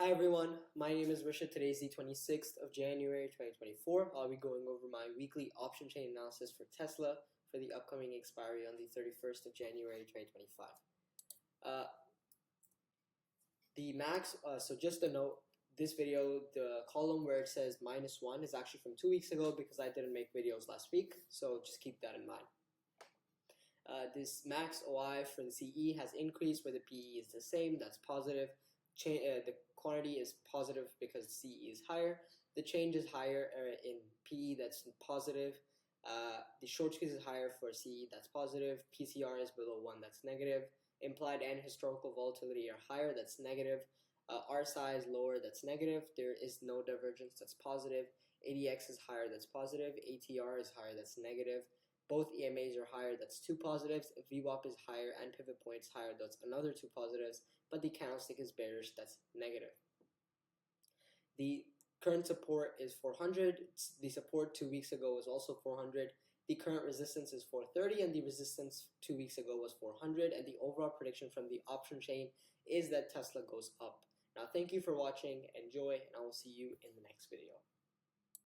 Hi everyone, my name is Risha. Today is the 26th of January 2024. I'll be going over my weekly option chain analysis for Tesla for the upcoming expiry on the 31st of January 2025. The max, so just a note, this video, the column where it says -1 is actually from 2 weeks ago because I didn't make videos last week, so just keep that in mind. This max OI for the CE has increased where the PE is the same, that's positive. The quantity is positive because CE is higher. The change is higher in PE, that's positive. The short squeeze is higher for CE, that's positive. PCR is below 1, that's negative. Implied and historical volatility are higher, that's negative. RSI is lower, that's negative. There is no divergence, that's positive. ADX is higher, that's positive. ATR is higher, that's negative. Both EMAs are higher, that's 2 positives. VWAP is higher and pivot points higher, that's another 2 positives. But the candlestick is bearish, that's negative. The current support is 400. The support 2 weeks ago was also 400. The current resistance is 430, and the resistance 2 weeks ago was 400. And the overall prediction from the option chain is that Tesla goes up. Now, thank you for watching. Enjoy, and I will see you in the next video.